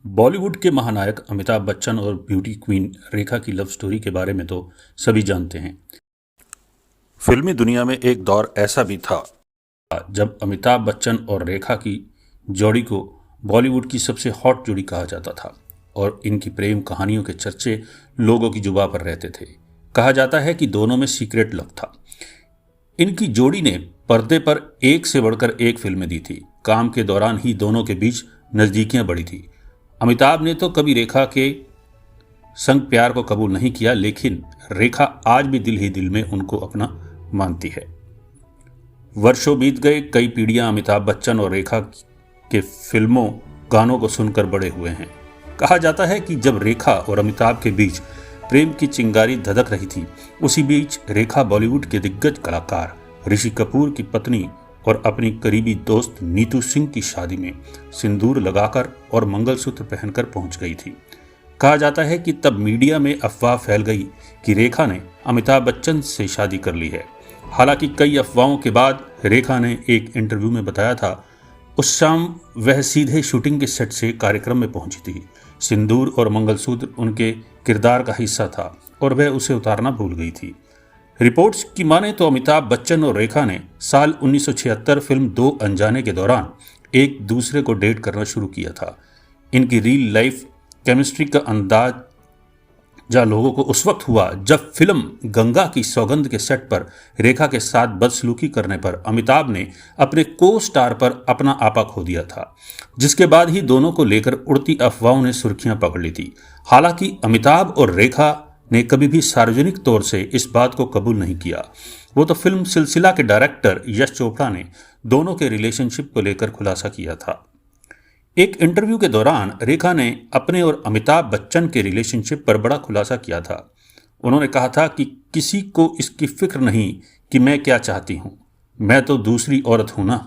बॉलीवुड के महानायक अमिताभ बच्चन और ब्यूटी क्वीन रेखा की लव स्टोरी के बारे में तो सभी जानते हैं। फिल्मी दुनिया में एक दौर ऐसा भी था जब अमिताभ बच्चन और रेखा की जोड़ी को बॉलीवुड की सबसे हॉट जोड़ी कहा जाता था और इनकी प्रेम कहानियों के चर्चे लोगों की जुबां पर रहते थे। कहा जाता है कि दोनों में सीक्रेट लव था। इनकी जोड़ी ने पर्दे पर एक से बढ़कर एक फिल्में दी थी। काम के दौरान ही दोनों के बीच नजदीकियां बढ़ी थी। अमिताभ ने तो कभी रेखा के संग प्यार को कबूल नहीं किया, लेकिन रेखा आज भी दिल ही दिल में उनको अपना मानती है। वर्षों बीत गए, कई पीढ़ियां अमिताभ बच्चन और रेखा के फिल्मों गानों को सुनकर बड़े हुए हैं। कहा जाता है कि जब रेखा और अमिताभ के बीच प्रेम की चिंगारी धधक रही थी, उसी बीच रेखा बॉलीवुड के दिग्गज कलाकार ऋषि कपूर की पत्नी और अपनी करीबी दोस्त नीतू सिंह की शादी में सिंदूर लगाकर और मंगलसूत्र पहनकर पहुंच गई थी। कहा जाता है कि तब मीडिया में अफवाह फैल गई कि रेखा ने अमिताभ बच्चन से शादी कर ली है। हालांकि कई अफवाहों के बाद रेखा ने एक इंटरव्यू में बताया था, उस शाम वह सीधे शूटिंग के सेट से कार्यक्रम में पहुंची थी। सिंदूर और मंगलसूत्र उनके किरदार का हिस्सा था और वह उसे उतारना भूल गई थी। रिपोर्ट्स की माने तो अमिताभ बच्चन और रेखा ने साल 1976 फिल्म दो अनजाने के दौरान एक दूसरे को डेट करना शुरू किया था। इनकी रियल लाइफ केमिस्ट्री का अंदाजा लोगों को उस वक्त हुआ जब फिल्म गंगा की सौगंध के सेट पर रेखा के साथ बदसलूकी करने पर अमिताभ ने अपने को स्टार पर अपना आपा खो दिया था, जिसके बाद ही दोनों को लेकर उड़ती अफवाहों ने सुर्खियां पकड़ ली थी। हालांकि अमिताभ और रेखा ने कभी भी सार्वजनिक तौर से इस बात को कबूल नहीं किया। वो तो फिल्म सिलसिला के डायरेक्टर यश चोपड़ा ने दोनों के रिलेशनशिप को लेकर खुलासा किया था। एक इंटरव्यू के दौरान रेखा ने अपने और अमिताभ बच्चन के रिलेशनशिप पर बड़ा खुलासा किया था। उन्होंने कहा था कि किसी को इसकी फिक्र नहीं कि मैं क्या चाहती हूँ, मैं तो दूसरी औरत हूँ ना।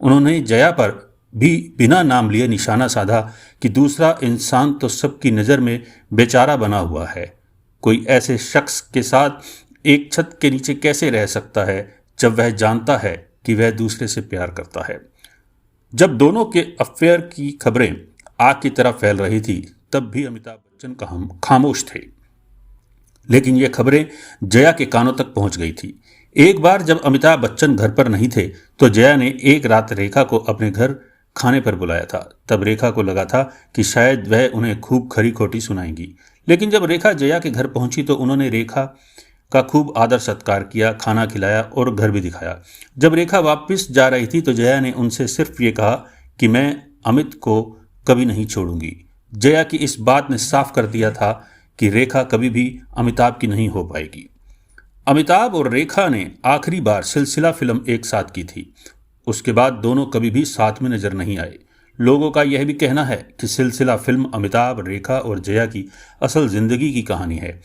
उन्होंने जया पर भी बिना नाम लिए निशाना साधा कि दूसरा इंसान तो सबकी नज़र में बेचारा बना हुआ है। कोई ऐसे शख्स के साथ एक छत के नीचे कैसे रह सकता है जब वह जानता है कि वह दूसरे से प्यार करता है। जब दोनों के अफेयर की खबरें आग की तरह फैल रही थी, तब भी अमिताभ बच्चन खामोश थे। लेकिन ये खबरें जया के कानों तक पहुंच गई थी। एक बार जब अमिताभ बच्चन घर पर नहीं थे तो जया ने एक रात रेखा को अपने घर खाने पर बुलाया था। तब रेखा को लगा था कि शायद वह उन्हें खूब खरी खोटी सुनाएंगी, लेकिन जब रेखा जया के घर पहुंची तो उन्होंने रेखा का खूब आदर सत्कार किया, खाना खिलाया और घर भी दिखाया। जब रेखा वापस जा रही थी तो जया ने उनसे सिर्फ ये कहा कि मैं अमित को कभी नहीं छोड़ूंगी। जया की इस बात ने साफ कर दिया था कि रेखा कभी भी अमिताभ की नहीं हो पाएगी। अमिताभ और रेखा ने आखिरी बार सिलसिला फिल्म एक साथ की थी। उसके बाद दोनों कभी भी साथ में नजर नहीं आए। लोगों का यह भी कहना है कि सिलसिला फिल्म अमिताभ, रेखा और जया की असल जिंदगी की कहानी है।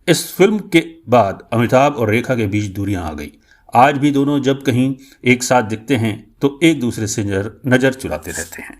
इस फिल्म के बाद अमिताभ और रेखा के बीच दूरियां आ गई। आज भी दोनों जब कहीं एक साथ दिखते हैं तो एक दूसरे से नजर चुराते रहते हैं।